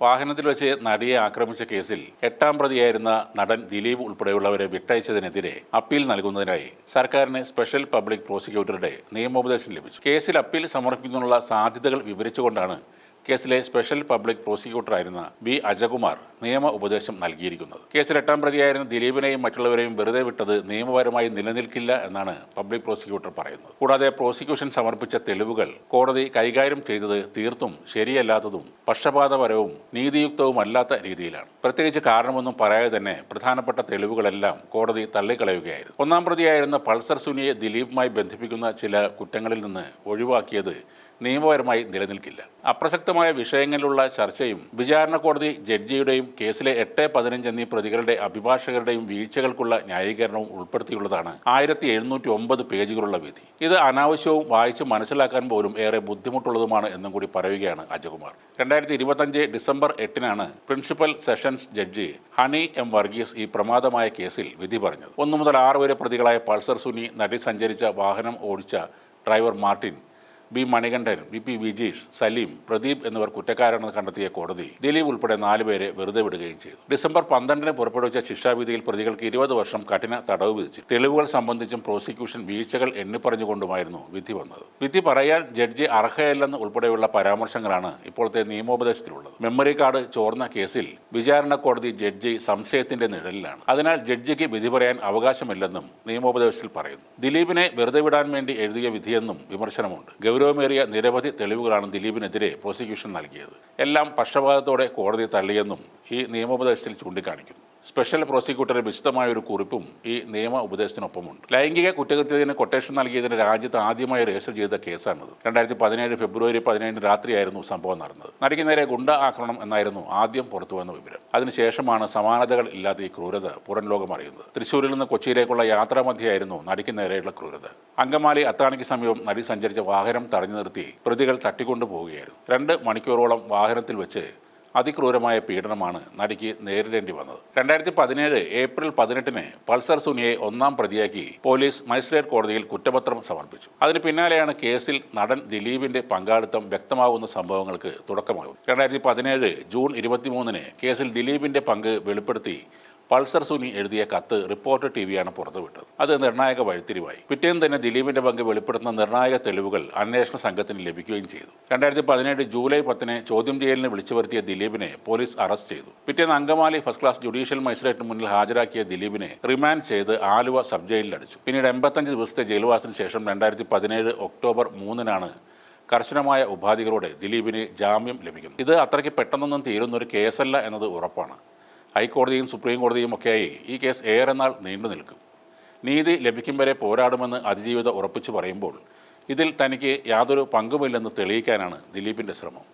വാഹനത്തിൽ വെച്ച് നടിയെ ആക്രമിച്ച കേസിൽ 8ാം പ്രതിയായിരുന്ന നടൻ ദിലീപ് ഉൾപ്പെടെയുള്ളവരെ വിട്ടയച്ചതിനെതിരെ അപ്പീൽ നൽകുന്നതിനായി സർക്കാരിന് സ്പെഷ്യൽ പബ്ലിക് പ്രോസിക്യൂട്ടറുടെ നിയമോപദേശം ലഭിച്ചു. കേസിൽ അപ്പീൽ സമർപ്പിക്കുന്നതിനുള്ള സാധ്യതകൾ വിവരിച്ചുകൊണ്ടാണ് കേസിലെ സ്പെഷ്യൽ പബ്ലിക് പ്രോസിക്യൂട്ടറായിരുന്ന ബി അജകുമാർ നിയമ ഉപദേശം നൽകിയിരിക്കുന്നത്. കേസിൽ 8ാം പ്രതിയായിരുന്ന ദിലീപിനെയും മറ്റുള്ളവരെയും വെറുതെ വിട്ടത് നിയമപരമായി നിലനിൽക്കില്ല എന്നാണ് പബ്ലിക് പ്രോസിക്യൂട്ടർ പറയുന്നത്. കൂടാതെ പ്രോസിക്യൂഷൻ സമർപ്പിച്ച തെളിവുകൾ കോടതി കൈകാര്യം ചെയ്തത് തീർത്തും ശരിയല്ലാത്തതും പക്ഷപാതപരവും നീതിയുക്തവുമല്ലാത്ത രീതിയിലാണ്. പ്രത്യേകിച്ച് കാരണമൊന്നും പറയാതെ തന്നെ പ്രധാനപ്പെട്ട തെളിവുകളെല്ലാം കോടതി തള്ളിക്കളയുകയായിരുന്നു. 1ാം പ്രതിയായിരുന്ന പൾസർ സുനിയെ ദിലീപുമായി ബന്ധിപ്പിക്കുന്ന ചില കുറ്റങ്ങളിൽ നിന്ന് ഒഴിവാക്കിയത് നിയമപരമായി നിലനിൽക്കില്ല. അപ്രസക്തമായ വിഷയങ്ങളിലുള്ള ചർച്ചയും വിചാരണ കോടതി ജഡ്ജിയുടെയും കേസിലെ 8-15 എന്നീ പ്രതികളുടെ അഭിഭാഷകരുടെയും വീഴ്ചകൾക്കുള്ള ന്യായീകരണവും ഉൾപ്പെടുത്തിയുള്ളതാണ് 1709 പേജുകളുള്ള വിധി. ഇത് അനാവശ്യവും വായിച്ച് മനസ്സിലാക്കാൻ പോലും ഏറെ ബുദ്ധിമുട്ടുള്ളതുമാണ് എന്നും കൂടി പറയുകയാണ് അജകുമാർ. 2025 ഡിസംബർ 8-നാണ് principal sessions judge Honey M Varghese ഈ പ്രമാദമായ കേസിൽ വിധി പറഞ്ഞത്. 1 മുതൽ 6 വരെ പ്രതികളായ പൾസർ സുനി, നടി സഞ്ചരിച്ച വാഹനം ഓടിച്ച driver Martin, B Manikandan, V Vijeesh, Saleem, Pradeep എന്നിവർ കുറ്റക്കാരാണെന്ന് കണ്ടെത്തിയ കോടതി ദിലീപ് ഉൾപ്പെടെ 4 പേരെ വെറുതെ വിടുകയും ചെയ്തു. ഡിസംബർ 12-ന് പുറപ്പെടുവിച്ച ശിക്ഷാവിധിയിൽ പ്രതികൾക്ക് 20 വർഷം കഠിന തടവ് വിധിച്ചു. തെളിവുകൾ സംബന്ധിച്ചും പ്രോസിക്യൂഷൻ വീഴ്ചകൾ എണ്ണിപ്പറഞ്ഞുകൊണ്ടുമായിരുന്നു വിധി വന്നത്. വിധി പറയാൻ ജഡ്ജി അർഹയല്ലെന്ന് ഉൾപ്പെടെയുള്ള പരാമർശങ്ങളാണ് ഇപ്പോഴത്തെ നിയമോപദേശത്തിലുള്ളത്. മെമ്മറി കാർഡ് ചോർന്ന കേസിൽ വിചാരണ കോടതി ജഡ്ജി സംശയത്തിന്റെ നിഴലിലാണ്. അതിനാൽ ജഡ്ജിക്ക് വിധി പറയാൻ അവകാശമില്ലെന്നും നിയമോപദേശത്തിൽ പറയുന്നു. ദിലീപിനെ വെറുതെ വിടാൻ വേണ്ടി എഴുതിയ വിധിയെന്നും വിമർശനമുണ്ട്. ഗൗരവമേറിയ നിരവധി തെളിവുകളാണ് ദിലീപിനെതിരെ പ്രോസിക്യൂഷൻ നൽകിയത്. എല്ലാം പക്ഷപാതത്തോടെ കോടതി തള്ളിയെന്നും ഈ നിയമോപദേശത്തിൽ ചൂണ്ടിക്കാണിക്കുന്നു. സ്പെഷ്യൽ പ്രോസിക്യൂട്ടറെ വിശദമായ ഒരു കുറിപ്പും ഈ നിയമ ഉപദേശത്തിനൊപ്പമുണ്ട്. ലൈംഗിക കുറ്റകൃത്യത്തിന് കൊട്ടേഷൻ നൽകിയതിന് രാജ്യത്ത് ആദ്യമായി രജിസ്റ്റർ ചെയ്ത കേസാണിത്. 2017 ഫെബ്രുവരി 17 രാത്രിയായിരുന്നു സംഭവം നടന്നത്. നടിക്ക് നേരെ ഗുണ്ട ആക്രമണം എന്നായിരുന്നു ആദ്യം പുറത്തുവന്ന വിവരം. അതിനുശേഷമാണ് സമാനതകൾ ഇല്ലാത്ത ഈ ക്രൂരത പുറം ലോകം അറിയുന്നത്. തൃശ്ശൂരിൽ നിന്ന് കൊച്ചിയിലേക്കുള്ള യാത്രാമധ്യയായിരുന്നു നടിക്ക് നേരെയുള്ള ക്രൂരത. അങ്കമാലി അത്താണിക്ക് സമീപം നടി സഞ്ചരിച്ച വാഹനം തടഞ്ഞു നിർത്തി പ്രതികൾ തട്ടിക്കൊണ്ടു പോവുകയായിരുന്നു. 2 മണിക്കൂറോളം വാഹനത്തിൽ വെച്ച് അതിക്രൂരമായ പീഡനമാണ് നടിക്ക് നേരിടേണ്ടി വന്നത്. 2017 ഏപ്രിൽ 18-ന് പൾസർ സുനിയെ 1ാം പ്രതിയാക്കി പോലീസ് മജിസ്ട്രേറ്റ് കോടതിയിൽ കുറ്റപത്രം സമർപ്പിച്ചു. അതിന് പിന്നാലെയാണ് കേസിൽ നടൻ ദിലീപിന്റെ പങ്കാളിത്തം വ്യക്തമാകുന്ന സംഭവങ്ങൾക്ക് തുടക്കമാകും. 2017 ജൂൺ 23-ന് കേസിൽ ദിലീപിന്റെ പങ്ക് വെളിപ്പെടുത്തി പൾസർ സുനി എഴുതിയ കത്ത് റിപ്പോർട്ടർ ടിവിയാണ് പുറത്തുവിട്ടത്. അത് നിർണായക വഴിത്തിരിവായി. പിറ്റേന്ന് തന്നെ ദിലീപിന്റെ പങ്ക് വെളിപ്പെടുത്തുന്ന നിർണായക തെളിവുകൾ അന്വേഷണ സംഘത്തിന് ലഭിക്കുകയും ചെയ്തു. 2017 ജൂലൈ 10-ന് ചോദ്യം ചെയ്യലിന് വിളിച്ചു വരുത്തിയ ദിലീപിനെ പോലീസ് അറസ്റ്റ് ചെയ്തു. പിറ്റേന്ന് അങ്കമാലി ഫസ്റ്റ് ക്ലാസ് ജുഡീഷ്യൽ മജിസ്ട്രേറ്റിന് മുന്നിൽ ഹാജരാക്കിയ ദിലീപിനെ റിമാൻഡ് ചെയ്ത് ആലുവ സബ് ജയിലിൽ അടച്ചു. പിന്നീട് 85 ദിവസത്തെ ജയിൽവാസത്തിന് ശേഷം 2017 ഒക്ടോബർ 3-നാണ് കർശനമായ ഉപാധികളോടെ ദിലീപിന് ജാമ്യം ലഭിക്കുന്നത്. ഇത് അത്രയ്ക്ക് പെട്ടെന്നൊന്നും തീരുന്നൊരു കേസല്ല എന്നത് ഉറപ്പാണ്. ഹൈക്കോടതിയും സുപ്രീം കോടതിയും ഒക്കെയായി ഈ കേസ് ഏറെ നാൾ നീണ്ടു നിൽക്കും. നീതി ലഭിക്കും വരെ പോരാടുമെന്ന് അതിജീവിത ഉറപ്പിച്ചു പറയുമ്പോൾ ഇതിൽ തനിക്ക് യാതൊരു പങ്കുമില്ലെന്ന് തെളിയിക്കാനാണ് ദിലീപിൻ്റെ ശ്രമം.